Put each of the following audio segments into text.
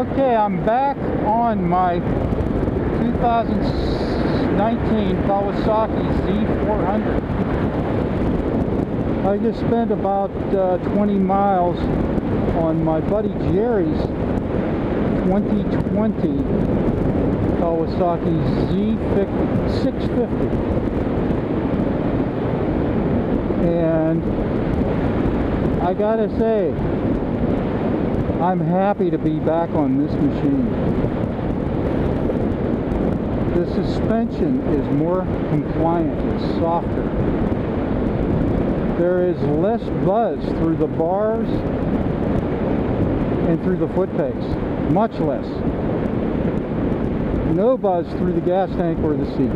Okay, I'm back on my 2019 Kawasaki Z400. I just spent about 20 miles on my buddy Jerry's 2020 Kawasaki Z650. And I gotta say, I'm happy to be back on this machine. The suspension is more compliant, it's softer. There is less buzz through the bars and through the foot pegs, much less. No buzz through the gas tank or the seat.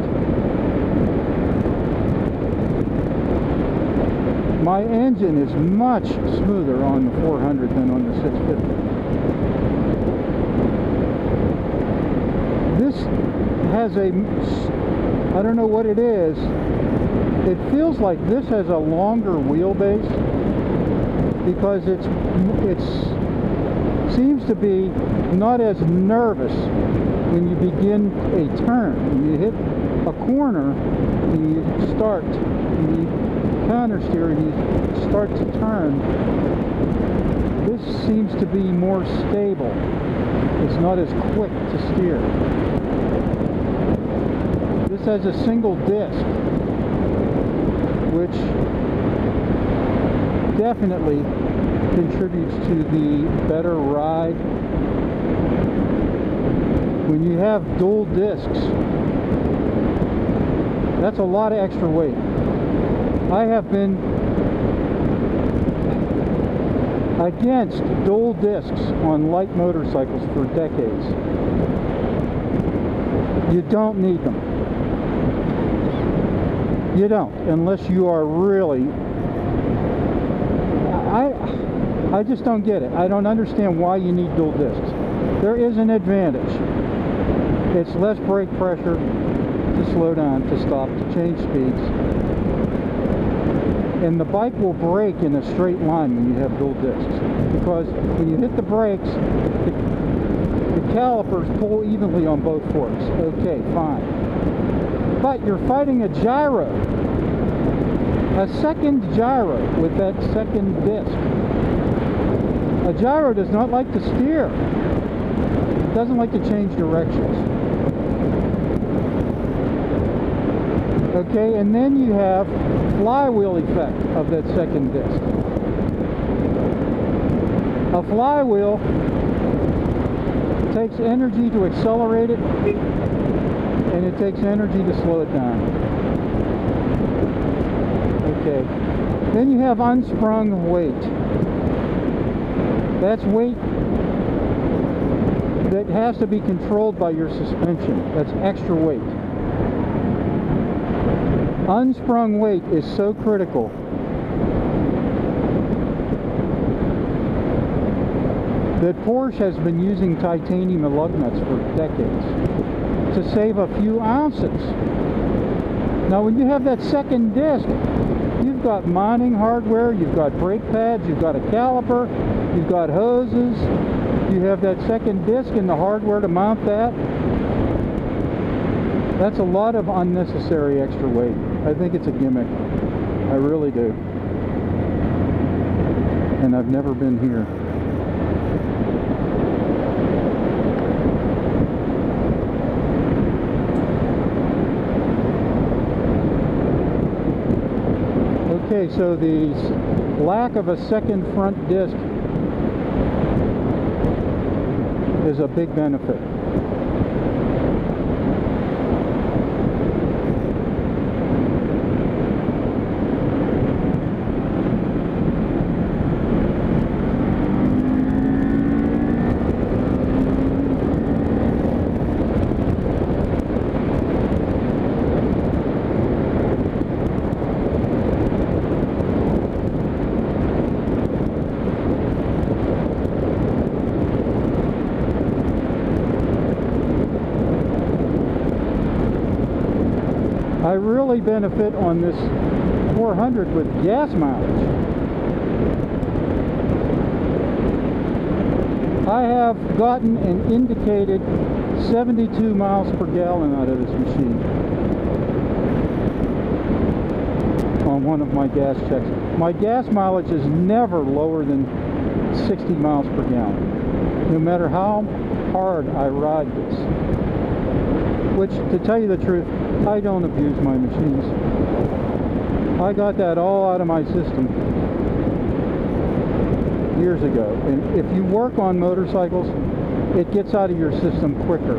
My engine is much smoother on the 400 than on the 650. This has a, I don't know what it is, it feels like this has a longer wheelbase because it seems to be not as nervous when you begin a turn. When you hit a corner and you start, and you counter steer and you start to turn, this seems to be more stable. It's not as quick to steer. This has a single disc, which definitely contributes to the better ride. When you have dual discs, that's a lot of extra weight. I have been against dual discs on light motorcycles for decades. You don't need them. You don't, unless you are really... I just don't get it. I don't understand why you need dual discs. There is an advantage. It's less brake pressure to slow down, to stop, to change speeds. And the bike will brake in a straight line when you have dual discs. Because when you hit the brakes, the calipers pull evenly on both forks. Okay, fine. But you're fighting a gyro. A second gyro with that second disc. A gyro does not like to steer. It doesn't like to change directions. Okay, and then you have flywheel effect of that second disc. A flywheel takes energy to accelerate it, and it takes energy to slow it down. Okay, then you have unsprung weight. That's weight that has to be controlled by your suspension. That's extra weight. Unsprung weight is so critical. That Porsche has been using titanium lug nuts for decades to save a few ounces. Now when you have that second disc, you've got mounting hardware, you've got brake pads, you've got a caliper, you've got hoses, you have that second disc and the hardware to mount that. That's a lot of unnecessary extra weight. I think it's a gimmick. I really do. And I've never been here. Okay, so the lack of a second front disc is a big benefit. I really benefit on this 400 with gas mileage. I have gotten an indicated 72 miles per gallon out of this machine on one of my gas checks. My gas mileage is never lower than 60 miles per gallon, no matter how hard I ride this. Which, to tell you the truth, I don't abuse my machines. I got that all out of my system years ago. And if you work on motorcycles, it gets out of your system quicker.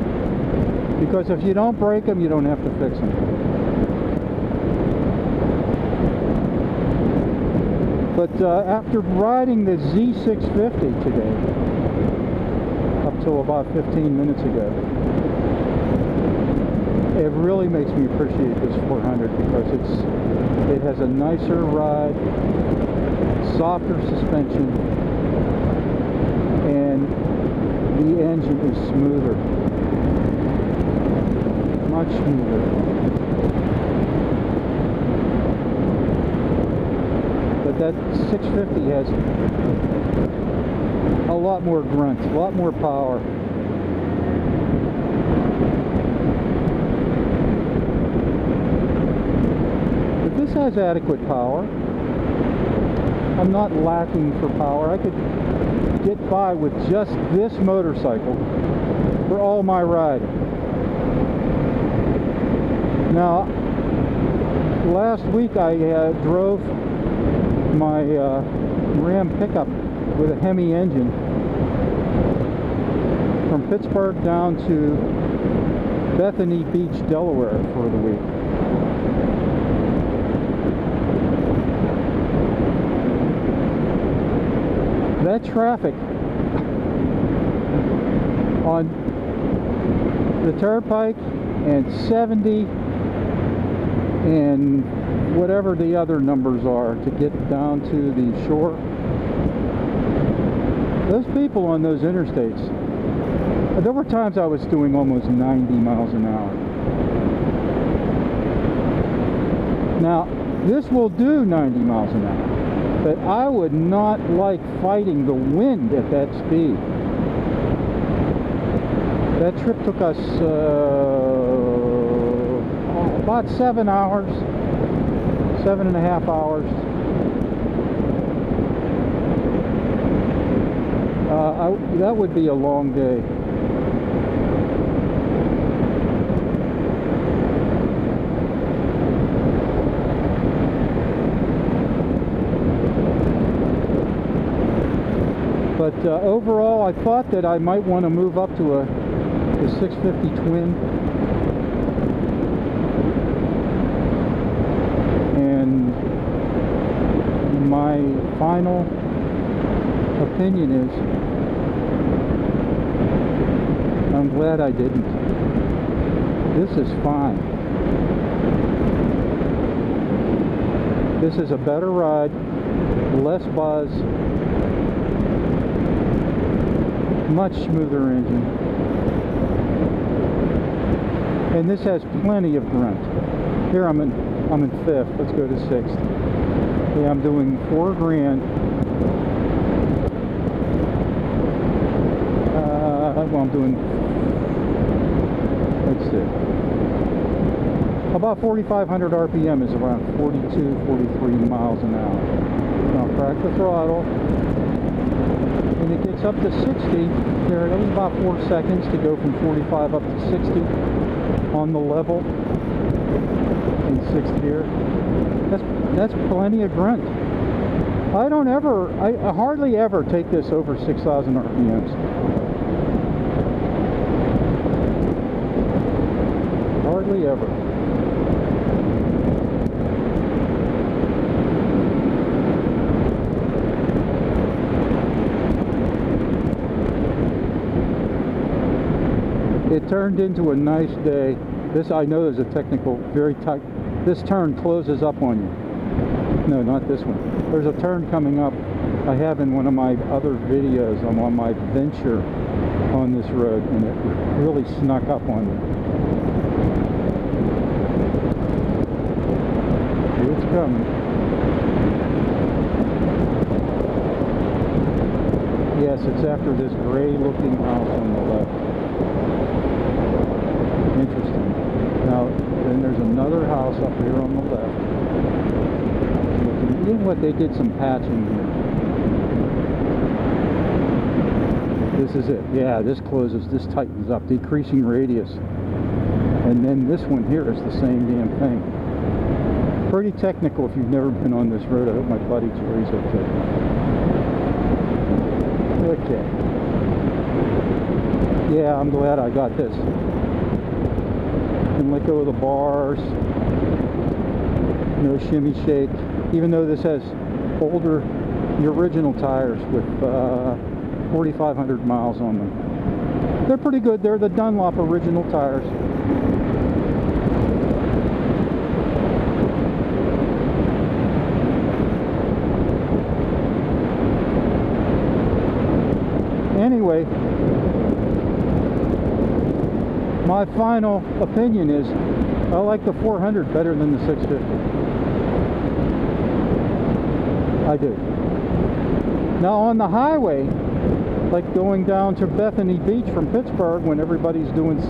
Because if you don't break them, you don't have to fix them. But after riding the Z650 today, up till about 15 minutes ago, it really makes me appreciate this 400 because it has a nicer ride, softer suspension, and the engine is smoother, much smoother. But that 650 has a lot more grunt, a lot more power. But this has adequate power. I'm not lacking for power. I could get by with just this motorcycle for all my riding. Now, last week I drove my Ram pickup with a Hemi engine from Pittsburgh down to Bethany Beach, Delaware for the week. That traffic on the Turnpike and 70 and whatever the other numbers are to get down to the shore, those people on those interstates, there were times I was doing almost 90 miles an hour. Now, this will do 90 miles an hour. But I would not like fighting the wind at that speed. That trip took us about 7 hours, 7.5 hours. That would be a long day. But overall, I thought that I might want to move up to a 650 twin. And my final opinion is, I'm glad I didn't. This is fine. This is a better ride, less buzz, much smoother engine, and this has plenty of grunt. Here I'm in 5th. Let's go to 6th. Yeah, I'm doing $4 grand. Well, I'm doing, let's see, about 4,500 RPM is around 42, 43 miles an hour. Now crack the throttle. When it gets up to 60, there are about 4 seconds to go from 45 up to 60 on the level in 6th gear. That's plenty of grunt. I hardly ever take this over 6,000 RPMs. Hardly ever. It turned into a nice day. This, I know, is a technical, very tight. This turn closes up on you. No, not this one. There's a turn coming up. I have in one of my other videos. I'm on my venture on this road, and it really snuck up on me. It's coming. Yes, it's after this gray-looking house on the left. Interesting. Now, then there's another house up here on the left. You know what? They did some patching here. This is it. Yeah, this closes. This tightens up, decreasing radius. And then this one here is the same damn thing. Pretty technical if you've never been on this road. I hope my buddy Jerry's okay. Okay. Yeah, I'm glad I got this. And let go of the bars. No shimmy shake. Even though this has older, the original tires with 4,500 miles on them. They're pretty good. They're the Dunlop original tires. Anyway, my final opinion is I like the 400 better than the 650. I do. Now on the highway, like going down to Bethany Beach from Pittsburgh when everybody's doing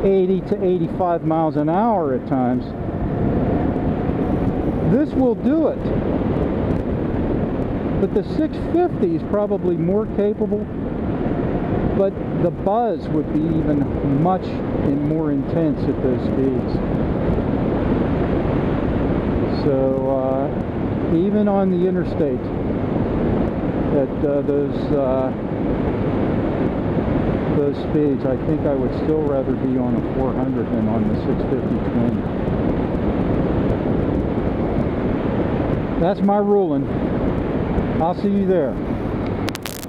80 to 85 miles an hour at times, this will do it. But the 650 is probably more capable, but the buzz would be even much more intense at those speeds. So even on the interstate at those speeds, I think I would still rather be on a 400 than on the 650 twin. That's my ruling. I'll see you there.